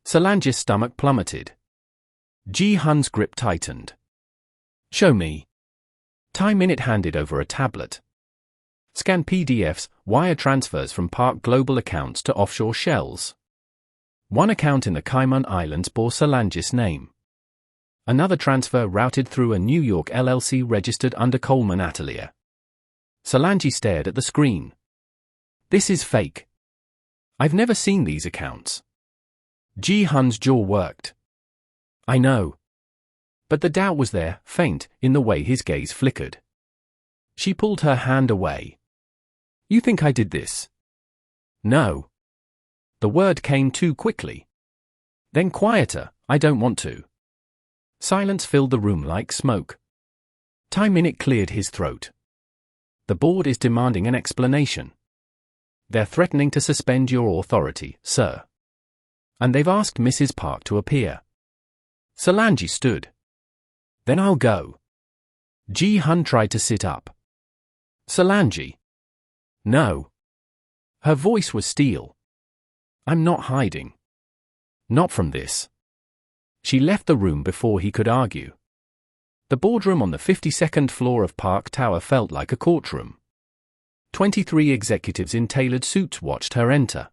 Solange's stomach plummeted. Ji-Hun's grip tightened. "Show me." Ty-Minute handed over a tablet. "Scan PDFs, wire transfers from Park Global accounts to offshore shells." One account in the Cayman Islands bore Solange's name. Another transfer routed through a New York LLC registered under Coleman Atelier. Solange stared at the screen. "This is fake. I've never seen these accounts." Ji-Hun's jaw worked. "I know." But the doubt was there, faint, in the way his gaze flickered. She pulled her hand away. "You think I did this?" "No." The word came too quickly. "Then quieter, I don't want to." Silence filled the room like smoke. Ty-Minute cleared his throat. "The board is demanding an explanation. They're threatening to suspend your authority, sir. And they've asked Mrs. Park to appear." Solange stood. "Then I'll go." Ji-Hun tried to sit up. "Solange." "No." Her voice was steel. "I'm not hiding. Not from this." She left the room before he could argue. The boardroom on the 52nd floor of Park Tower felt like a courtroom. 23 executives in tailored suits watched her enter.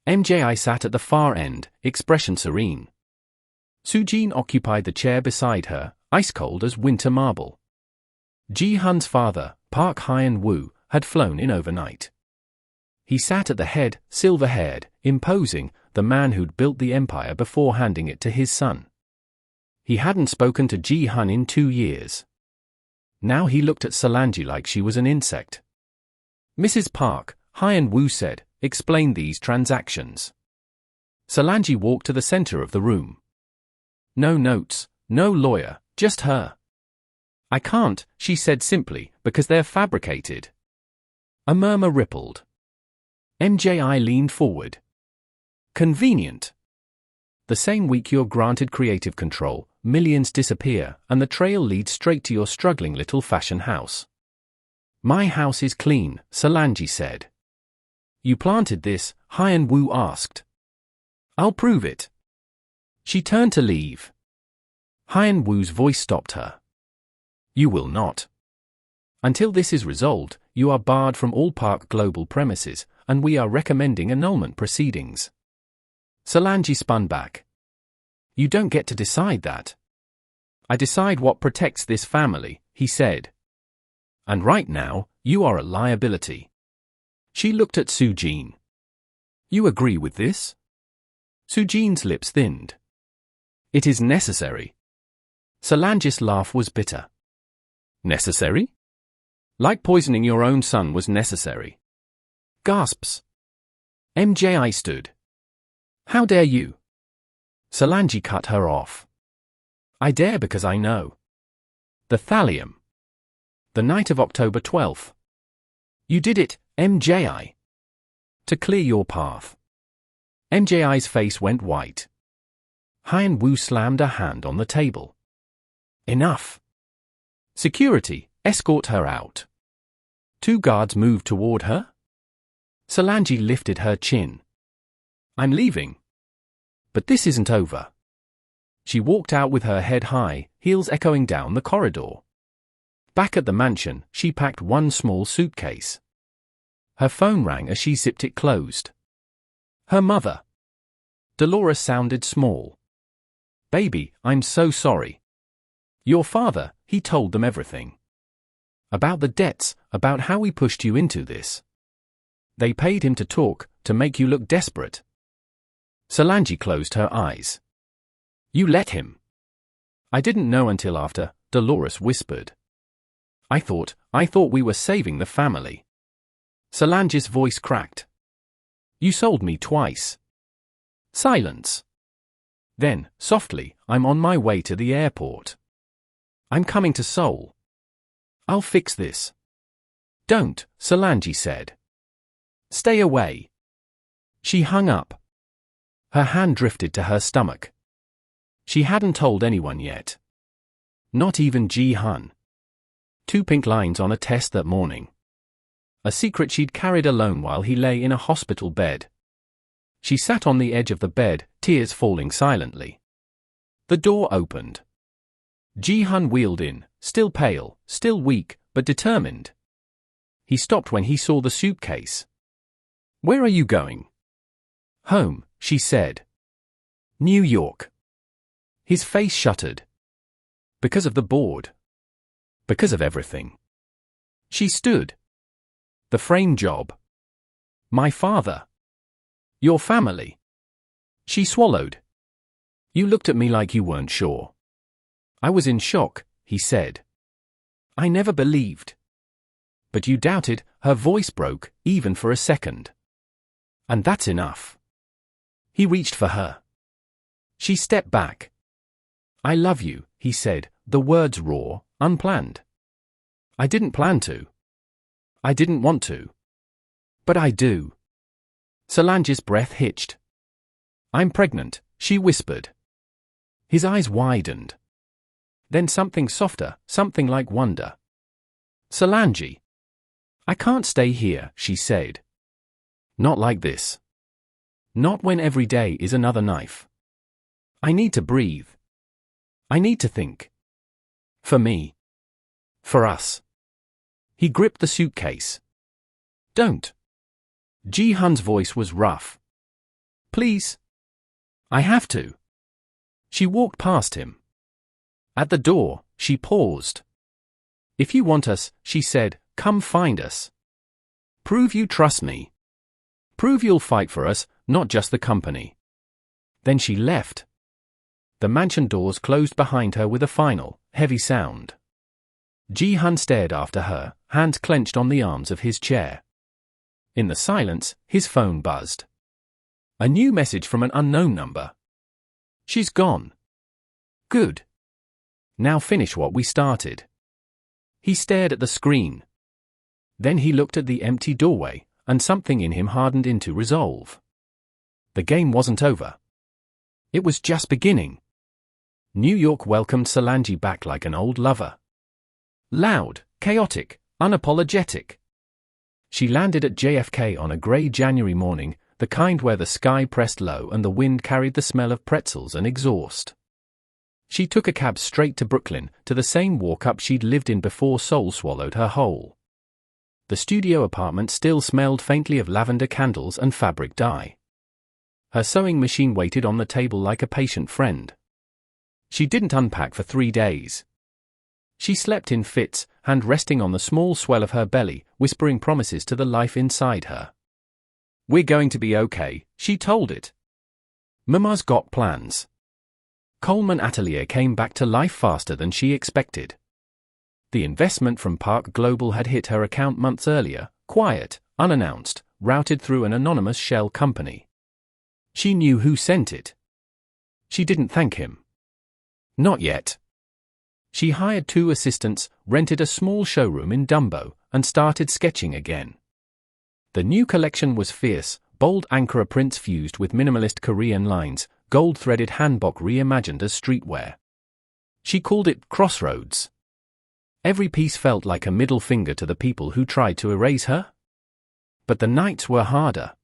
MJI sat at the far end, expression serene. Soo-Jin occupied the chair beside her, ice cold as winter marble. Ji-Hun's father, Park Hyun-woo, had flown in overnight. He sat at the head, silver-haired, imposing, the man who'd built the empire before handing it to his son. He hadn't spoken to Ji-Hun in 2 years. Now he looked at Solange like she was an insect. "Mrs. Park," Hyun-woo said, "explain these transactions." Solange walked to the center of the room. "No notes, no lawyer, just her." "I can't," she said simply, "because they're fabricated." A murmur rippled. MJI leaned forward. "Convenient. The same week you're granted creative control, millions disappear, and the trail leads straight to your struggling little fashion house." "My house is clean," Solange said. "You planted this?" Hyun-woo asked. "I'll prove it." She turned to leave. Hyun-woo's voice stopped her. "You will not. Until this is resolved, you are barred from all Park Global premises, and we are recommending annulment proceedings." Solange spun back. "You don't get to decide that." "I decide what protects this family," he said. "And right now, you are a liability." She looked at Soo-Jin. "You agree with this?" Soo-Jin's lips thinned. "It is necessary." Solange's laugh was bitter. "Necessary?" "Like poisoning your own son was necessary." Gasps. MJI stood. "How dare you?" Solange cut her off. "I dare because I know. The thallium. The night of October 12th. You did it, MJI. To clear your path." MJI's face went white. Hyun-woo slammed a hand on the table. "Enough. Security, escort her out." 2 guards moved toward her. Solange lifted her chin. "I'm leaving. But this isn't over." She walked out with her head high, heels echoing down the corridor. Back at the mansion, she packed one small suitcase. Her phone rang as she zipped it closed. Her mother. Dolores sounded small. "Baby, I'm so sorry." "Your father," he told them everything. About the debts, about how we pushed you into this. They paid him to talk, to make you look desperate. Solange closed her eyes. "You let him." "I didn't know until after," Dolores whispered. I thought we were saving the family." Solange's voice cracked. "You sold me twice." Silence. Then, softly, "I'm on my way to the airport. I'm coming to Seoul. I'll fix this." "Don't," Solange said. "Stay away." She hung up. Her hand drifted to her stomach. She hadn't told anyone yet. Not even Ji-hun. 2 pink lines on a test that morning. A secret she'd carried alone while he lay in a hospital bed. She sat on the edge of the bed, tears falling silently. The door opened. Ji-hun wheeled in, still pale, still weak, but determined. He stopped when he saw the suitcase. "Where are you going?" "Home," she said. "New York." His face shuttered. Because of the board. Because of everything. She stood. "The frame job. My father. Your family." She swallowed. "You looked at me like you weren't sure." "I was in shock," he said. "I never believed." "But you doubted," her voice broke, "even for a second. And that's enough." He reached for her. She stepped back. "I love you," he said, the words raw, unplanned. "I didn't plan to. I didn't want to. But I do." Solange's breath hitched. "I'm pregnant," she whispered. His eyes widened. Then something softer, something like wonder. "Solange." "I can't stay here," she said. "Not like this. Not when every day is another knife. I need to breathe. I need to think. For me. For us." He gripped the suitcase. "Don't." Ji-hun's voice was rough. "Please. I have to." She walked past him. At the door, she paused. "If you want us," she said, "come find us. Prove you trust me. Prove you'll fight for us, not just the company." Then she left. The mansion doors closed behind her with a final, heavy sound. Ji-hun stared after her, hands clenched on the arms of his chair. In the silence, his phone buzzed. A new message from an unknown number. "She's gone." "Good. Now finish what we started." He stared at the screen. Then he looked at the empty doorway, and something in him hardened into resolve. The game wasn't over. It was just beginning. New York welcomed Solange back like an old lover. Loud, chaotic, unapologetic. She landed at JFK on a grey January morning, the kind where the sky pressed low and the wind carried the smell of pretzels and exhaust. She took a cab straight to Brooklyn, to the same walk-up she'd lived in before Seoul swallowed her whole. The studio apartment still smelled faintly of lavender candles and fabric dye. Her sewing machine waited on the table like a patient friend. She didn't unpack for 3 days. She slept in fits, hand resting on the small swell of her belly, whispering promises to the life inside her. "We're going to be okay," she told it. Mama's got plans. Coleman Atelier came back to life faster than she expected. The investment from Park Global had hit her account months earlier, quiet, unannounced, routed through an anonymous shell company. She knew who sent it. She didn't thank him. Not yet. She hired 2 assistants, rented a small showroom in Dumbo, and started sketching again. The new collection was fierce, bold Ankara prints fused with minimalist Korean lines, gold-threaded hanbok reimagined as streetwear. She called it Crossroads. Every piece felt like a middle finger to the people who tried to erase her. But the nights were harder.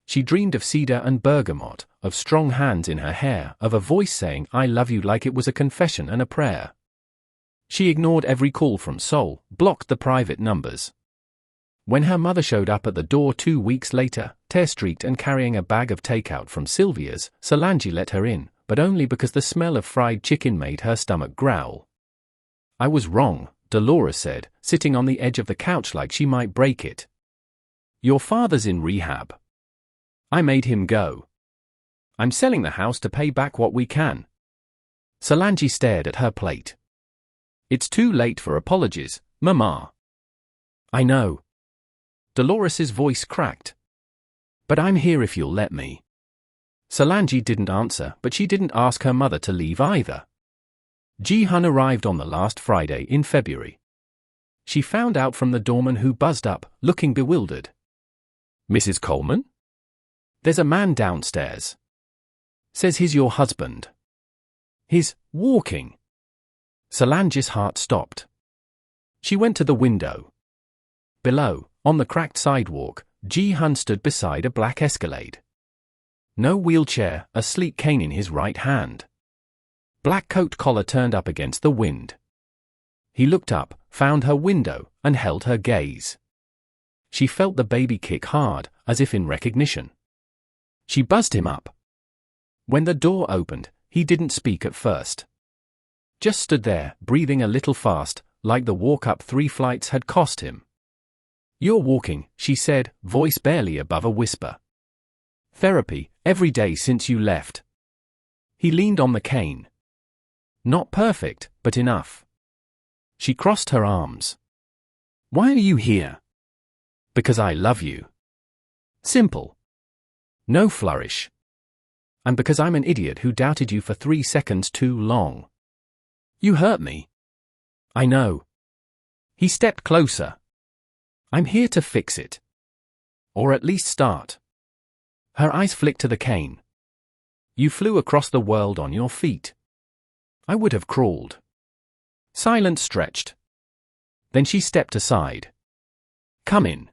She dreamed of cedar and bergamot, of strong hands in her hair, of a voice saying "I love you" like it was a confession and a prayer. She ignored every call from Seoul, blocked the private numbers. When her mother showed up at the door 2 weeks later, tear-streaked and carrying a bag of takeout from Sylvia's, Solange let her in, but only because the smell of fried chicken made her stomach growl. "I was wrong," Dolores said, sitting on the edge of the couch like she might break it. "Your father's in rehab. I made him go. I'm selling the house to pay back what we can." Solange stared at her plate. "It's too late for apologies, Mama." "I know." Dolores's voice cracked. "But I'm here if you'll let me." Solange didn't answer, but she didn't ask her mother to leave either. Ji-hun arrived on the last Friday in February. She found out from the doorman who buzzed up, looking bewildered. "Mrs. Coleman? There's a man downstairs. Says he's your husband." His walking. Solange's heart stopped. She went to the window. Below, on the cracked sidewalk, Ji-hun stood beside a black Escalade. No wheelchair, a sleek cane in his right hand. Black coat collar turned up against the wind. He looked up, found her window, and held her gaze. She felt the baby kick hard, as if in recognition. She buzzed him up. When the door opened, he didn't speak at first. Just stood there, breathing a little fast, like the walk up 3 flights had cost him. "You're walking," she said, voice barely above a whisper. "Therapy, every day since you left." He leaned on the cane. "Not perfect, but enough." She crossed her arms. "Why are you here?" "Because I love you." Simple. No flourish. "And because I'm an idiot who doubted you for 3 seconds too long." "You hurt me." "I know." He stepped closer. "I'm here to fix it. Or at least start." Her eyes flicked to the cane. "You flew across the world on your feet. I would have crawled." Silence stretched. Then she stepped aside. "Come in."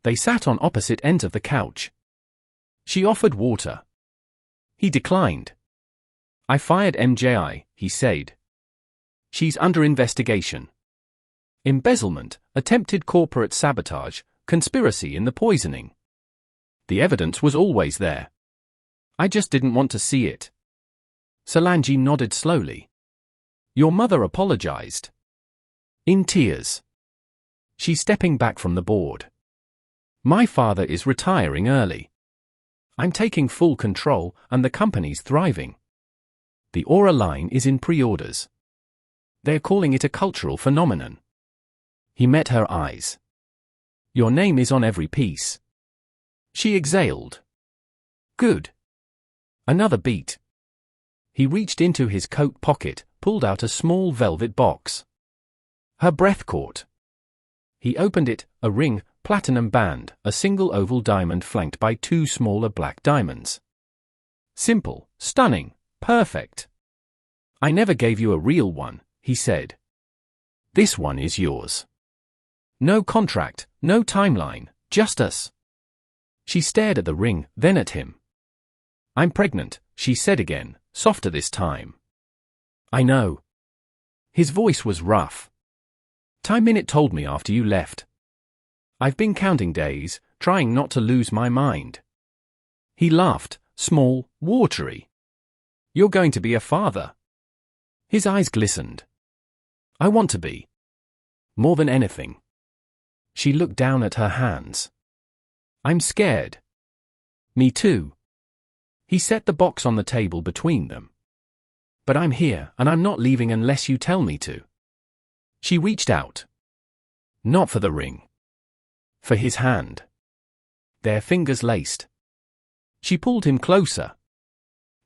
They sat on opposite ends of the couch. She offered water. He declined. "I fired MJI," he said. "She's under investigation. Embezzlement, attempted corporate sabotage, conspiracy in the poisoning. The evidence was always there. I just didn't want to see it." Solange nodded slowly. "Your mother apologized." In tears. She's stepping back from the board. "My father is retiring early. I'm taking full control, and the company's thriving. The Aura line is in pre-orders. They're calling it a cultural phenomenon." He met her eyes. "Your name is on every piece." She exhaled. "Good." Another beat. He reached into his coat pocket, pulled out a small velvet box. Her breath caught. He opened it, a ring, platinum band, a single oval diamond flanked by 2 smaller black diamonds. "Simple, stunning, perfect." "I never gave you a real one," he said. "This one is yours. No contract, no timeline, just us." She stared at the ring, then at him. "I'm pregnant," she said again, softer this time. "I know." His voice was rough. "Time Minute told me after you left. I've been counting days, trying not to lose my mind." He laughed, small, watery. "You're going to be a father." His eyes glistened. "I want to be. More than anything." She looked down at her hands. "I'm scared." "Me too." He set the box on the table between them. "But I'm here, and I'm not leaving unless you tell me to." She reached out. Not for the ring. For his hand. Their fingers laced. She pulled him closer.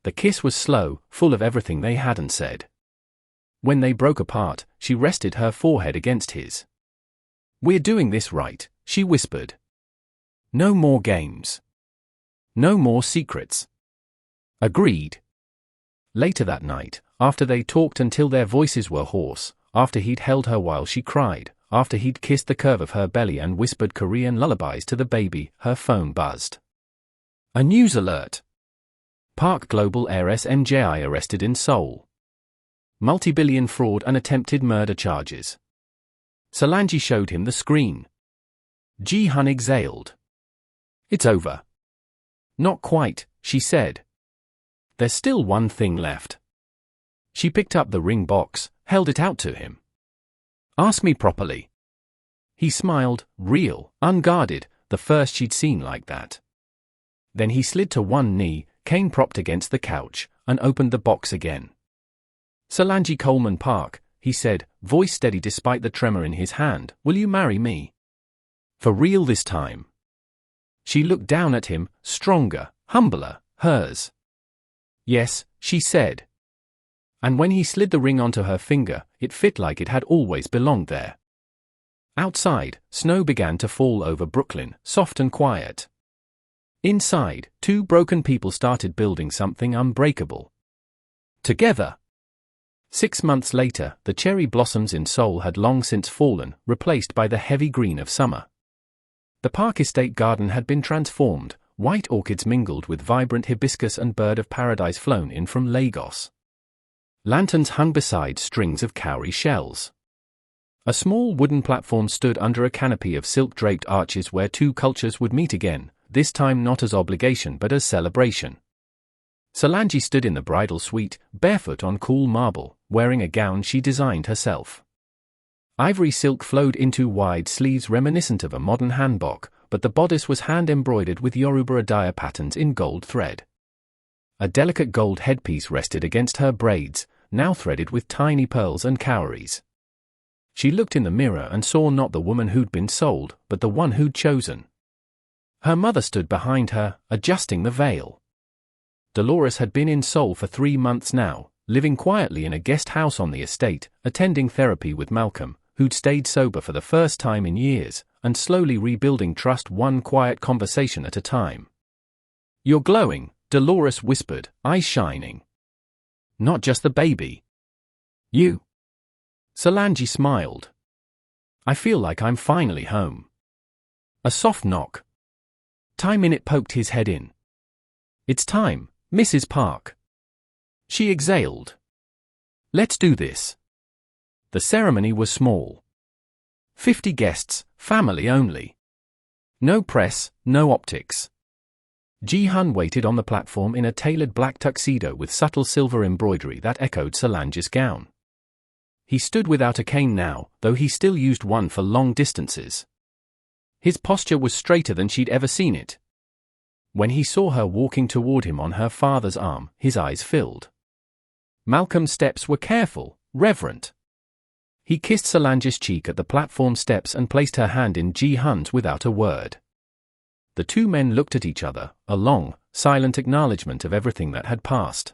The kiss was slow, full of everything they hadn't said. When they broke apart, she rested her forehead against his. "We're doing this right," she whispered. "No more games. No more secrets." Agreed. Later that night, after they talked until their voices were hoarse, after he'd held her while she cried, after he'd kissed the curve of her belly and whispered Korean lullabies to the baby, her phone buzzed. A news alert. Park Global heiress MJI arrested in Seoul. Multi-billion fraud and attempted murder charges. Solange showed him the screen. Ji-hun exhaled. "It's over." "Not quite," she said. "There's still one thing left." She picked up the ring box, held it out to him. "Ask me properly." He smiled, real, unguarded, the first she'd seen like that. Then he slid to one knee, cane propped against the couch, and opened the box again. "Solange Coleman Park," he said, voice steady despite the tremor in his hand, "will you marry me? For real this time?" She looked down at him, stronger, humbler, hers. "Yes," she said. And when he slid the ring onto her finger, it fit like it had always belonged there. Outside, snow began to fall over Brooklyn, soft and quiet. Inside, 2 broken people started building something unbreakable. Together. 6 months later, the cherry blossoms in Seoul had long since fallen, replaced by the heavy green of summer. The park estate garden had been transformed, white orchids mingled with vibrant hibiscus and bird of paradise flown in from Lagos. Lanterns hung beside strings of cowrie shells. A small wooden platform stood under a canopy of silk-draped arches where two cultures would meet again, this time not as obligation but as celebration. Solange stood in the bridal suite, barefoot on cool marble, wearing a gown she designed herself. Ivory silk flowed into wide sleeves reminiscent of a modern hanbok, but the bodice was hand-embroidered with Yoruba attire patterns in gold thread. A delicate gold headpiece rested against her braids, now threaded with tiny pearls and cowries. She looked in the mirror and saw not the woman who'd been sold, but the one who'd chosen. Her mother stood behind her, adjusting the veil. Dolores had been in Seoul for 3 months now, living quietly in a guest house on the estate, attending therapy with Malcolm, who'd stayed sober for the first time in years, and slowly rebuilding trust one quiet conversation at a time. "You're glowing," Dolores whispered, eyes shining. "Not just the baby. You." Solange smiled. "I feel like I'm finally home." A soft knock. Ty Minute poked his head in. "It's time, Mrs. Park." She exhaled. "Let's do this." The ceremony was small. 50 guests, family only. No press, no optics. Ji-hun waited on the platform in a tailored black tuxedo with subtle silver embroidery that echoed Solange's gown. He stood without a cane now, though he still used one for long distances. His posture was straighter than she'd ever seen it. When he saw her walking toward him on her father's arm, his eyes filled. Malcolm's steps were careful, reverent. He kissed Solange's cheek at the platform steps and placed her hand in Ji-hun's without a word. The two men looked at each other, a long, silent acknowledgement of everything that had passed.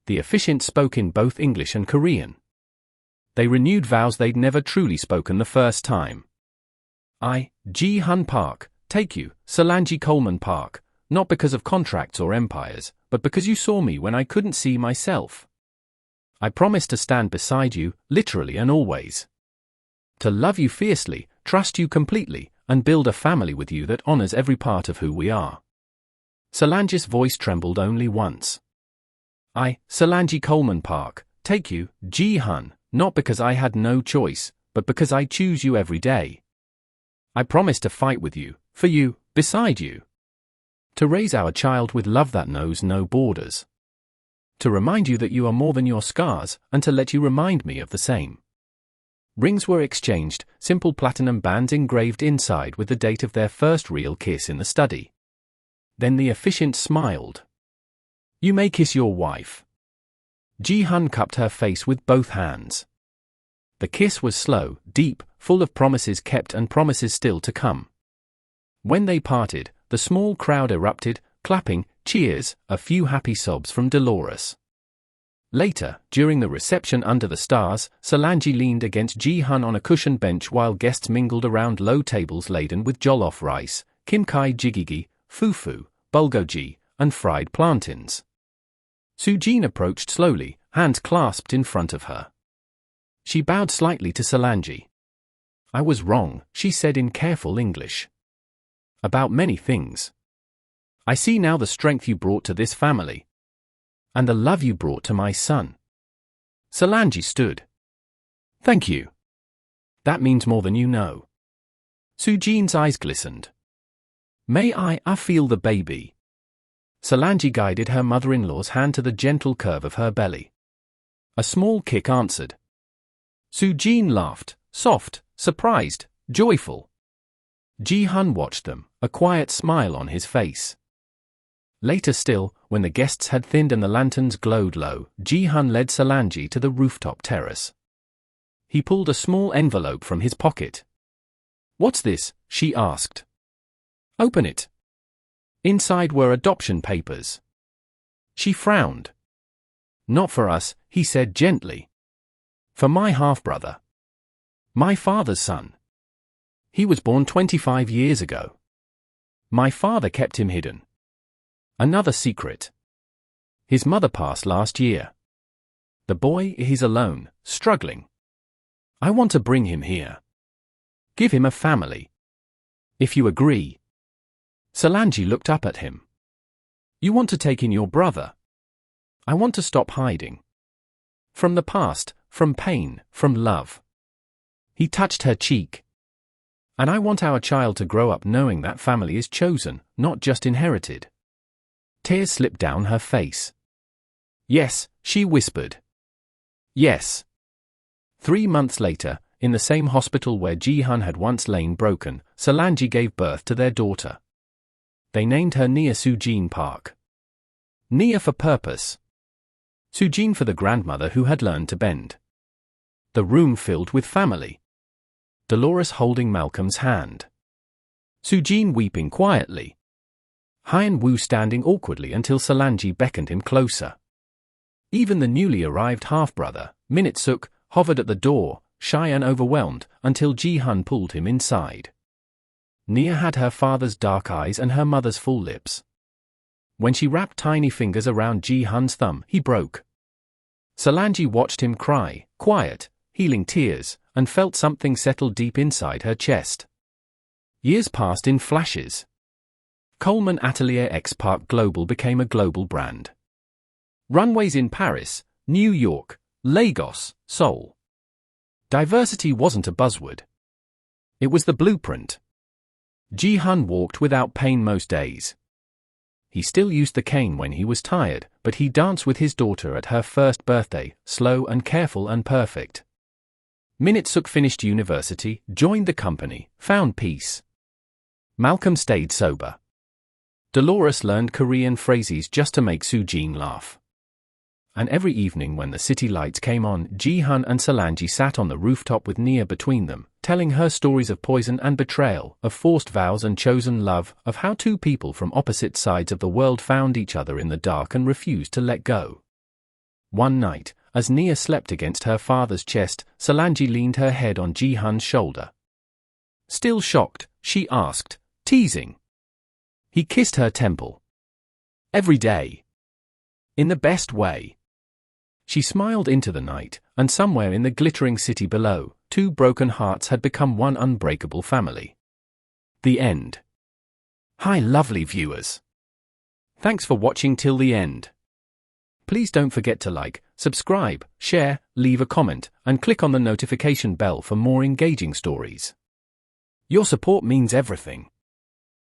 The officiant spoke in both English and Korean. They renewed vows they'd never truly spoken the first time. "I, Ji-hun Park, take you, Solange Coleman Park, not because of contracts or empires, but because you saw me when I couldn't see myself. I promise to stand beside you, literally and always. To love you fiercely, trust you completely, and build a family with you that honors every part of who we are." Solange's voice trembled only once. "I, Solange Coleman Park, take you, Ji-hun, not because I had no choice, but because I choose you every day. I promise to fight with you, for you, beside you. To raise our child with love that knows no borders. To remind you that you are more than your scars, and to let you remind me of the same." Rings were exchanged, simple platinum bands engraved inside with the date of their first real kiss in the study. Then the officiant smiled. "You may kiss your wife." Ji-hun cupped her face with both hands. The kiss was slow, deep, full of promises kept and promises still to come. When they parted, the small crowd erupted, clapping, cheers, a few happy sobs from Dolores. Later, during the reception under the stars, Solange leaned against Ji-hun on a cushioned bench while guests mingled around low tables laden with jollof rice, kimchi jjigae, fufu, bulgogi, and fried plantains. Sujin approached slowly, hands clasped in front of her. She bowed slightly to Solange. "I was wrong," she said in careful English. "About many things. I see now the strength you brought to this family. And the love you brought to my son." Solange stood. "Thank you. That means more than you know." Sujin's eyes glistened. "May I feel the baby?" Solange guided her mother-in-law's hand to the gentle curve of her belly. A small kick answered. Sujin laughed, soft, surprised, joyful. Ji-hun watched them, a quiet smile on his face. Later still, when the guests had thinned and the lanterns glowed low, Ji-hun led Solange to the rooftop terrace. He pulled a small envelope from his pocket. "What's this?" she asked. "Open it." Inside were adoption papers. She frowned. "Not for us," he said gently. "For my half-brother. My father's son. He was born 25 years ago. My father kept him hidden. Another secret. His mother passed last year. The boy is alone, struggling. I want to bring him here. Give him a family. If you agree. Solange looked up at him. You want to take in your brother? I want to stop hiding. From the past, from pain, from love. He touched her cheek. And I want our child to grow up knowing that family is chosen, not just inherited. Tears slipped down her face. Yes, she whispered. Yes. 3 months later, in the same hospital where Jihan had once lain broken, Solange gave birth to their daughter. They named her Nia Sujin Park. Nia for purpose. Sujin for the grandmother who had learned to bend. The room filled with family. Dolores holding Malcolm's hand. Sujin weeping quietly. Hyen Wu standing awkwardly until Solange beckoned him closer. Even the newly arrived half-brother, Minitsuk, hovered at the door, shy and overwhelmed, until Jihan pulled him inside. Nia had her father's dark eyes and her mother's full lips. When she wrapped tiny fingers around Jihan's thumb, he broke. Solange watched him cry, quiet, healing tears, and felt something settle deep inside her chest. Years passed in flashes. Coleman Atelier X Park Global became a global brand. Runways in Paris, New York, Lagos, Seoul. Diversity wasn't a buzzword. It was the blueprint. Jihan walked without pain most days. He still used the cane when he was tired, but he danced with his daughter at her first birthday, slow and careful and perfect. Minitsuk finished university, joined the company, found peace. Malcolm stayed sober. Dolores learned Korean phrases just to make Sujin laugh. And every evening when the city lights came on, Jihan and Solange sat on the rooftop with Nia between them, telling her stories of poison and betrayal, of forced vows and chosen love, of how two people from opposite sides of the world found each other in the dark and refused to let go. One night, as Nia slept against her father's chest, Solange leaned her head on Jihan's shoulder. Still shocked, she asked, teasing. He kissed her temple. Every day. In the best way. She smiled into the night, and somewhere in the glittering city below, two broken hearts had become one unbreakable family. The end. Hi lovely viewers. Thanks for watching till the end. Please don't forget to like, subscribe, share, leave a comment, and click on the notification bell for more engaging stories. Your support means everything.